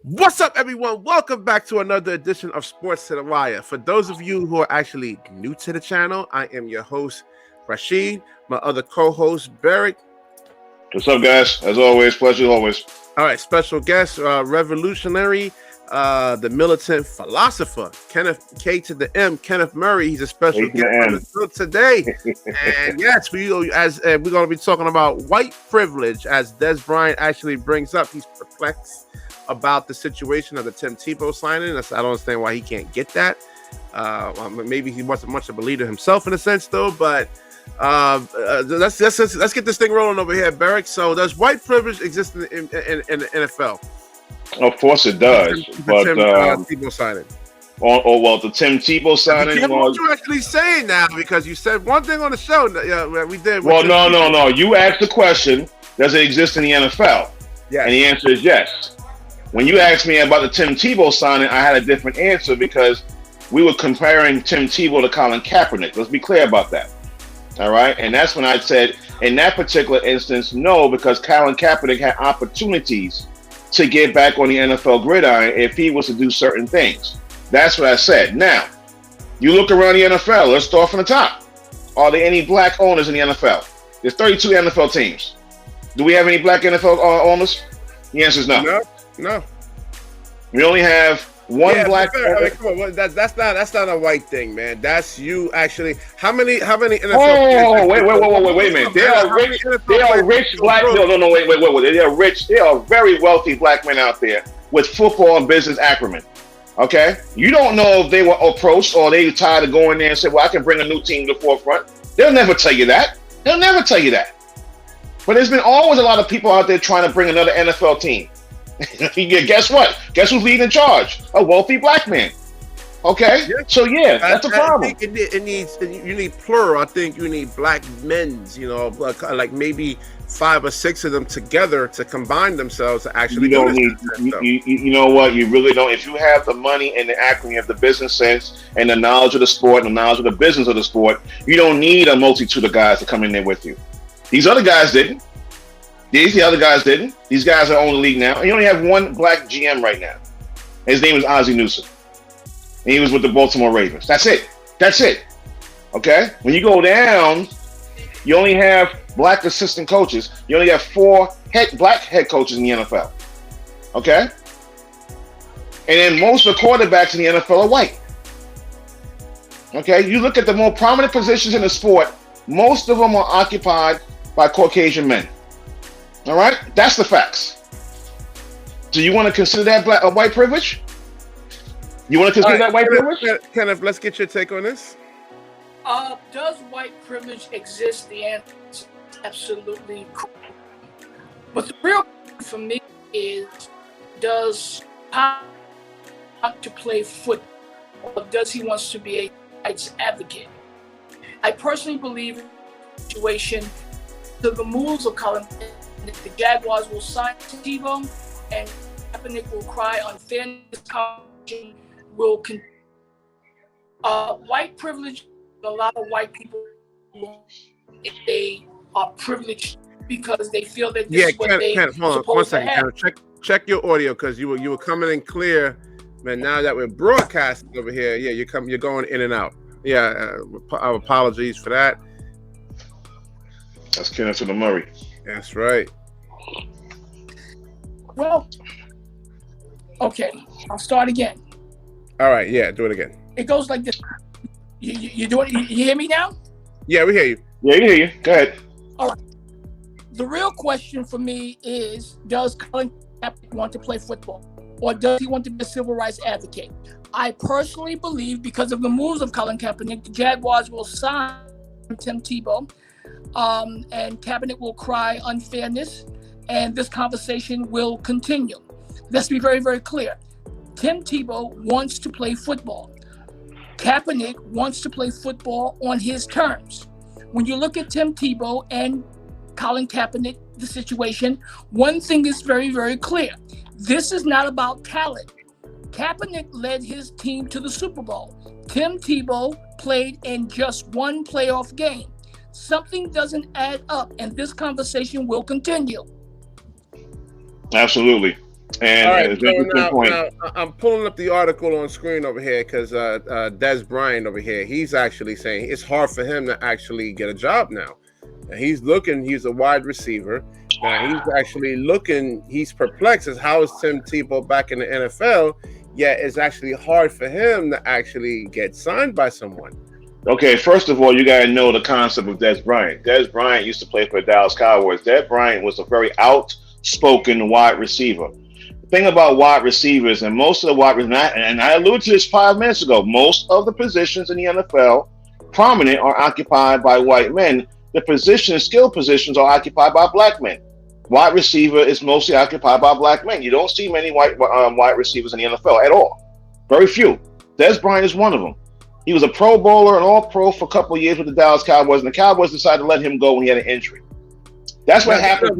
What's up, everyone? Welcome back to another edition of Sports to the Wire. For those of you who are actually new to the channel, I am your host, Rashid. My other co-host, Barrick. What's up, guys? As always, pleasure always. All right, special guest, revolutionary, the militant philosopher, Kenneth K to the M, Kenneth Murray. He's a special guest on the show today. And yes, we're going to be talking about white privilege, as Dez Bryant actually brings up. He's perplexed about the situation of the Tim Tebow signing. I don't understand why he can't get that. Maybe he wasn't much of a leader himself in a sense, though. But let's get this thing rolling over here, Barrick. So, does white privilege exist in the NFL? Of course, it does. But Tim Tebow signing. The Tim Tebow signing. What you actually saying now? Because you said one thing on the show. Yeah, we did. Well, no. You asked the question: does it exist in the NFL? Yes. And the answer is yes. When you asked me about the Tim Tebow signing, I had a different answer because we were comparing Tim Tebow to Colin Kaepernick. Let's be clear about that. All right? And that's when I said, in that particular instance, no, because Colin Kaepernick had opportunities to get back on the NFL gridiron if he was to do certain things. That's what I said. Now, you look around the NFL. Let's start from the top. Are there any black owners in the NFL? There's 32 NFL teams. Do we have any black NFL owners? The answer is no. No. We only have one black. I mean, come on, that's not a white thing, man. That's you actually. How many NFL? Oh, wait a minute. They are rich black. No. Wait. They are rich. They are very wealthy black men out there with football and business acumen. Okay, you don't know if they were approached or they tired of going there and said, "Well, I can bring a new team to the forefront." They'll never tell you that. But there's been always a lot of people out there trying to bring another NFL team. Guess what? Guess who's leading in charge? A wealthy black man. Okay, yeah. So that's a problem. I think you need plural. I think you need black men's. Like maybe 5 or 6 of them together to combine themselves to actually. You don't need. You know what? You really don't. If you have the money and the acumen, of the business sense and the knowledge of the sport and the knowledge of the business of the sport, you don't need a multitude of guys to come in there with you. These other guys didn't. The other guys didn't. These guys are on the league now. And you only have one black GM right now. His name is Ozzie Newsome. And he was with the Baltimore Ravens. That's it. Okay? When you go down, you only have black assistant coaches. You only have 4 black head coaches in the NFL. Okay? And then most of the quarterbacks in the NFL are white. Okay? You look at the more prominent positions in the sport, most of them are occupied by Caucasian men. All right, that's the facts. Do you want to consider that white privilege? You want to consider that white privilege? Kenneth, let's get your take on this. Does white privilege exist? The answer is absolutely correct. But the real question for me is, does Pop want to play football, or does he want to be a rights advocate? I personally believe in the situation, the moves of Colin. The Jaguars will sign Tebow, and Kaepernick will cry unfairness. Will continue. White privilege. A lot of white people, they are privileged because they feel that this is what they hold on 1 second. Check your audio because you were coming in clear, man. Now that we're broadcasting over here, you're going in and out. Our apologies for that. That's Kenneth to the Murray. That's right. Well, okay, I'll start again. All right, do it again. It goes like this. You do it. You hear me now? Yeah, we hear you. Yeah, we hear you. Go ahead. All right. The real question for me is, does Colin Kaepernick want to play football, or does he want to be a civil rights advocate? I personally believe, because of the moves of Colin Kaepernick, the Jaguars will sign Tim Tebow. And Kaepernick will cry unfairness, and this conversation will continue. Let's be very, very clear. Tim Tebow wants to play football. Kaepernick wants to play football on his terms. When you look at Tim Tebow and Colin Kaepernick, the situation, one thing is very, very clear. This is not about talent. Kaepernick led his team to the Super Bowl. Tim Tebow played in just one playoff game. Something doesn't add up, and this conversation will continue. Absolutely. And all right, it's so an interesting point. now I'm pulling up the article on screen over here because Dez Bryant over here, he's actually saying it's hard for him to actually get a job now. And he's a wide receiver. Now he's actually he's perplexed as how is Tim Tebow back in the NFL, yet it's actually hard for him to actually get signed by someone. Okay, first of all, you got to know the concept of Dez Bryant. Dez Bryant used to play for the Dallas Cowboys. Dez Bryant was a very outspoken wide receiver. The thing about wide receivers, and most of the wide receivers, and I alluded to this 5 minutes ago, most of the positions in the NFL, prominent, are occupied by white men. The skill positions are occupied by black men. Wide receiver is mostly occupied by black men. You don't see many wide receivers in the NFL at all. Very few. Dez Bryant is one of them. He was a Pro Bowler, an All-Pro for a couple of years with the Dallas Cowboys, and the Cowboys decided to let him go when he had an injury. That's what happened.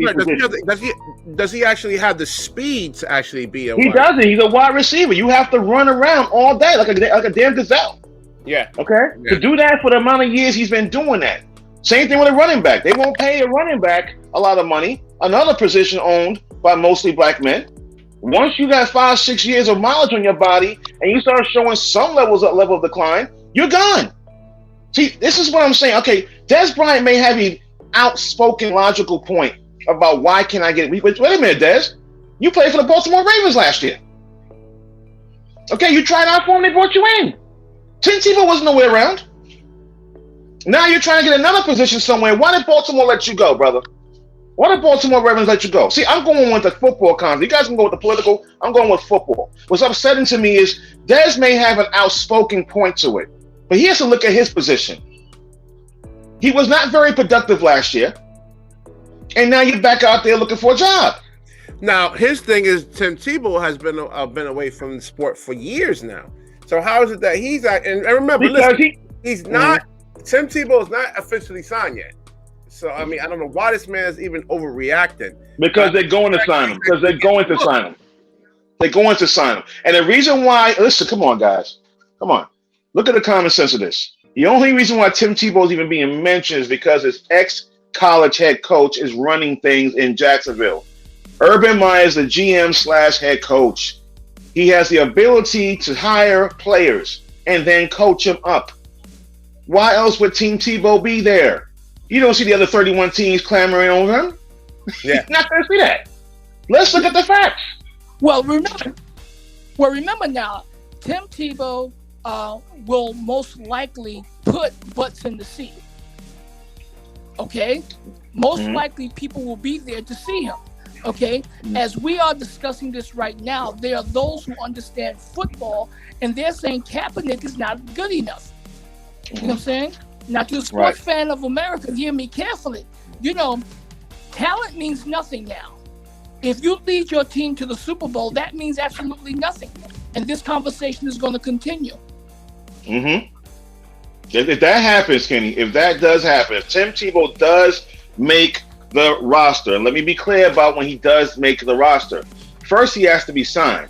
Does he actually have the speed to actually be a? He doesn't. He's a wide receiver. You have to run around all day like a damn gazelle. Yeah. Okay. Yeah. To do that for the amount of years he's been doing that. Same thing with a running back. They won't pay a running back a lot of money. Another position owned by mostly black men. Once you got 5-6 years of mileage on your body and you start showing some level of decline, you're gone. See, this is what I'm saying. Okay, Dez Bryant may have an outspoken logical point about why can't I get it. Wait a minute, Dez. You played for the Baltimore Ravens last year. Okay, you tried out for them, they brought you in. Tim Tebow wasn't nowhere around. Now you're trying to get another position somewhere. Why did Baltimore let you go, brother? Why did Baltimore Ravens let you go? See, I'm going with the football concept. You guys can go with the political. I'm going with football. What's upsetting to me is Dez may have an outspoken point to it, but he has to look at his position. He was not very productive last year, and now you're back out there looking for a job. Now, his thing is Tim Tebow has been away from the sport for years now. So how is it that he's at? And remember, he's not. Tim Tebow is not officially signed yet. So, I mean, I don't know why this man is even overreacting. Because they're going to sign him. Because they're going to sign him. They're going to sign him. And the reason why, listen, come on, guys. Come on. Look at the common sense of this. The only reason why Tim Tebow is even being mentioned is because his ex-college head coach is running things in Jacksonville. Urban Meyer is the GM/head coach. He has the ability to hire players and then coach them up. Why else would Team Tebow be there? You don't see the other 31 teams clamoring over him. Yeah. You're not going to see that. Let's look at the facts. Well, remember now, Tim Tebow will most likely put butts in the seat. Okay? Most likely people will be there to see him. Okay? As we are discussing this right now, there are those who understand football, and they're saying Kaepernick is not good enough. You know what I'm saying? Now, to the sports fan of America, hear me carefully. You know, talent means nothing now. If you lead your team to the Super Bowl, that means absolutely nothing. And this conversation is going to continue. If that happens, Kenny, if that does happen, if Tim Tebow does make the roster, and let me be clear about when he does make the roster. First, he has to be signed.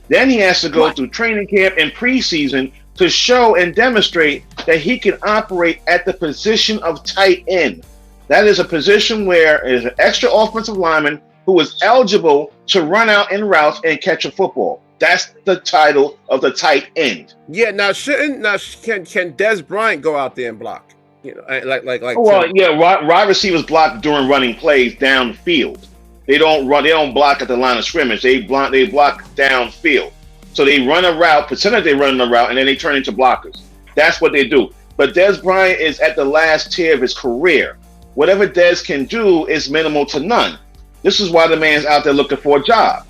Then he has to go through training camp and preseason to show and demonstrate that he can operate at the position of tight end. That is a position where there's an extra offensive lineman who is eligible to run out in routes and catch a football. That's the title of the tight end. Yeah. Now, can Dez Bryant go out there and block? You know, like. Well, yeah. Wide receivers block during running plays downfield. They don't run. They don't block at the line of scrimmage. They block downfield. So they run a route, pretend that they run a route, and then they turn into blockers. That's what they do. But Dez Bryant is at the last tier of his career. Whatever Dez can do is minimal to none. This is why the man's out there looking for a job.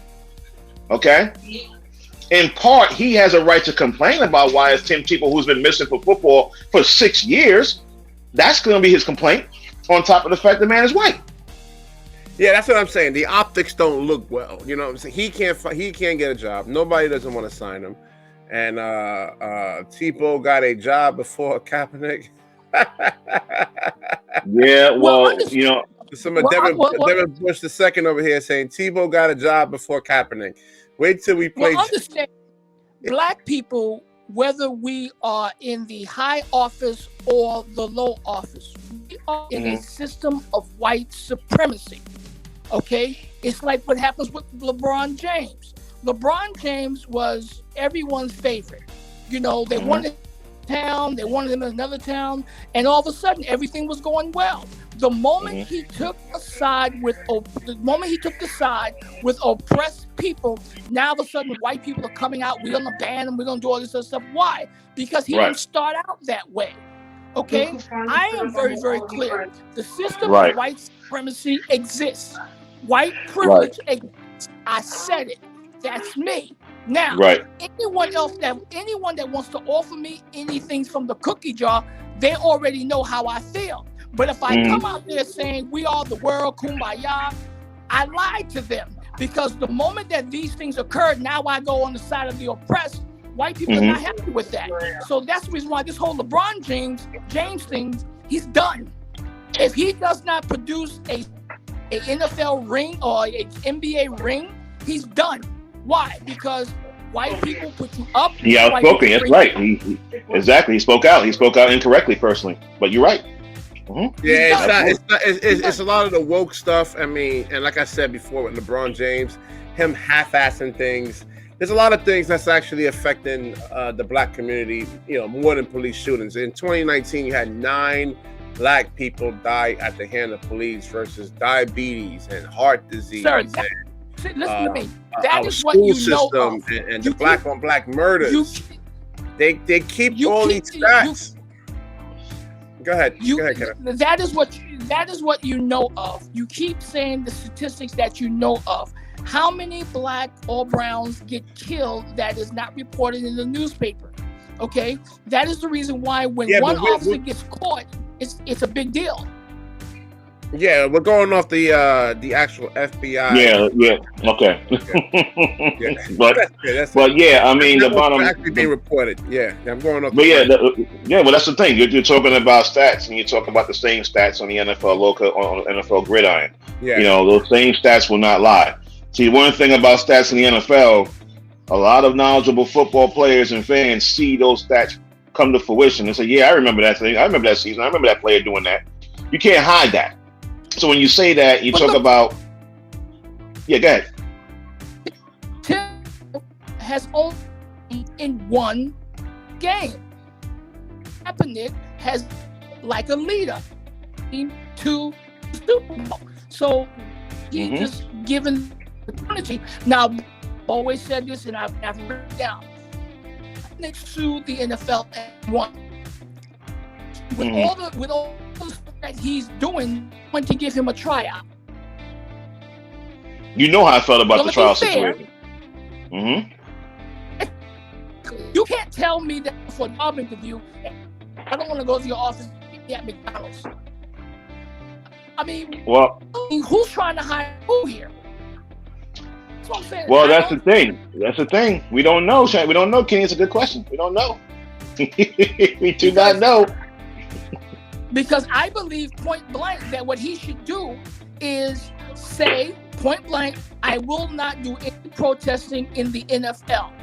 Okay? In part, he has a right to complain about why it's Tim Tebow, who's been missing for football for 6 years. That's going to be his complaint, on top of the fact the man is white. Yeah, that's what I'm saying. The optics don't look well. You know what I'm saying? He can't get a job. Nobody doesn't want to sign him. And Tebow got a job before Kaepernick. Yeah, well, you know. Devin Bush II over here saying Tebow got a job before Kaepernick. Wait till we play. Well, understand, black people, whether we are in the high office or the low office, we are in a system of white supremacy. Okay, it's like what happens with LeBron James. LeBron James was everyone's favorite. You know, they wanted town, they wanted him in another town, and all of a sudden everything was going well. The moment he took the side with oppressed people, now all of a sudden white people are coming out. We're gonna ban him. We're gonna do all this other stuff. Why? Because he didn't start out that way. Okay, I am very, very clear. The system of white supremacy exists. White privilege exists. I said it. That's me. Now, anyone that wants to offer me anything from the cookie jar, they already know how I feel. But if I come out there saying we are the world, kumbaya, I lied to them, because the moment that these things occurred, now I go on the side of the oppressed. White people are not happy with that. So that's the reason why this whole LeBron James thing, he's done. If he does not produce a NFL ring or a NBA ring, he's done. Why? Because white people put you up. He outspoken. That's right. Exactly. He spoke out. He spoke out incorrectly, personally. But you're right. Yeah, it's a lot of the woke stuff. I mean, and like I said before with LeBron James, him half-assing things. There's a lot of things that's actually affecting the black community, you know, more than police shootings. In 2019, you had 9 black people die at the hand of police versus diabetes and heart disease. Sir, listen to me. That is what you know of. And the black on black murders. They keep all these stats. Go ahead. That is what you know of. You keep saying the statistics that you know of. How many black or browns get killed that is not reported in the newspaper? Okay, that is the reason why when one officer gets caught, it's a big deal. Yeah, we're going off the actual FBI. Okay. But yeah, I mean the bottom actually being reported. Yeah, I'm going off. But well, that's the thing. You're talking about stats, and you're talking about the same stats on the NFL local on NFL gridiron. Yeah, you know those same stats will not lie. See, one thing about stats in the NFL, a lot of knowledgeable football players and fans see those stats come to fruition and say, "Yeah, I remember that thing. I remember that season. I remember that player doing that." You can't hide that. So when you say that, you talk about, go ahead. Tim has only in one game. Kaepernick has like a leader to Super Bowl. So he's just given the opportunity. Now, I've always said this, and I've written it down. Kaepernick sued the NFL and won. With all the stuff that he's doing, going to give him a tryout. You know how I felt about the trial situation. You can't tell me that for a job interview, I don't want to go to your office at McDonald's. I mean, who's trying to hire who here? That's what I'm saying. Well, that's the thing. That's the thing. We don't know, Shane. We don't know, Kenny. It's a good question. We don't know. We do not know. Because I believe point blank that what he should do is say point blank, I will not do any protesting in the NFL.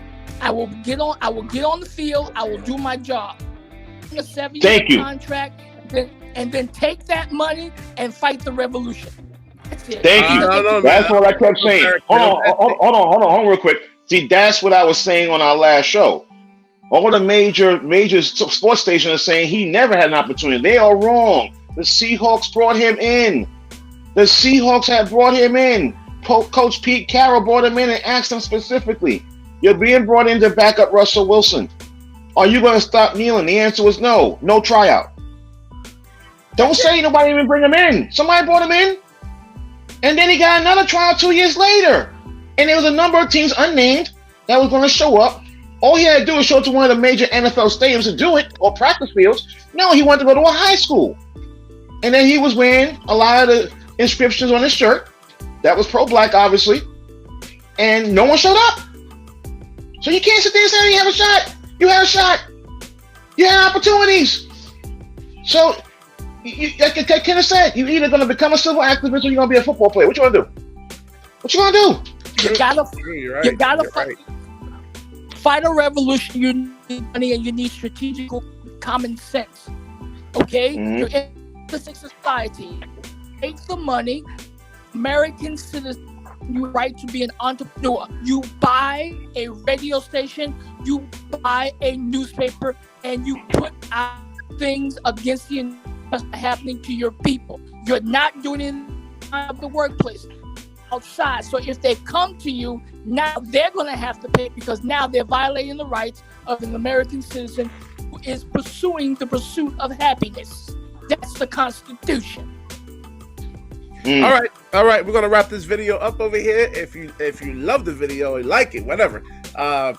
I will get on the field. I will do my job. A 7-year contract, and then take that money and fight the revolution. That's it. Thank you. That's what I kept saying. Hold on, real quick. See, that's what I was saying on our last show. All the major sports stations are saying he never had an opportunity. They are wrong. The Seahawks brought him in. The Seahawks had brought him in. Coach Pete Carroll brought him in and asked him specifically, "You're being brought in to back up Russell Wilson. Are you going to stop kneeling?" The answer was no. No tryout. Don't say nobody even bring him in. Somebody brought him in. And then he got another tryout 2 years later. And there was a number of teams unnamed that was going to show up. All he had to do was show up to one of the major NFL stadiums to do it, or practice fields. No, he wanted to go to a high school. And then he was wearing a lot of the inscriptions on his shirt. That was pro-black, obviously. And no one showed up. So you can't sit there and say you have a shot. You had a shot. You had opportunities. So, like Kenneth said, you're either going to become a civil activist or you're going to be a football player. What you going to do? What you going to do? You gotta fight a revolution. You need money and you need strategic common sense. Okay? You're in the society. Take the money American citizen, you have right to be an entrepreneur. You buy a radio station, you buy a newspaper, and you put out things against the injustice happening to your people. You're not doing it in the workplace, outside. So if they come to you, now they're going to have to pay, because now they're violating the rights of an American citizen who is pursuing the pursuit of happiness. That's the Constitution. All right. We're gonna wrap this video up over here. If you love the video or like it, whatever,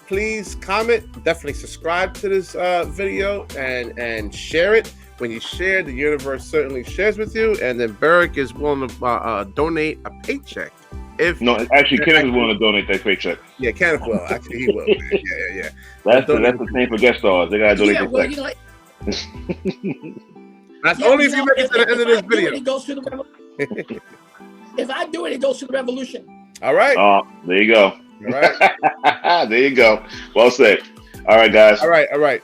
please comment. Definitely subscribe to this video and share it. When you share, the universe certainly shares with you. And then Beric is willing to donate a paycheck. Actually, Kenneth is willing to donate that paycheck. Yeah, Kenneth will. Actually, he will. Yeah. That's the same for guest stars. They gotta donate their check. That's only if you make it to the end of this video. If I do it, it goes to the revolution. All right. There you go. All right. There you go. Well said. All right, guys. All right.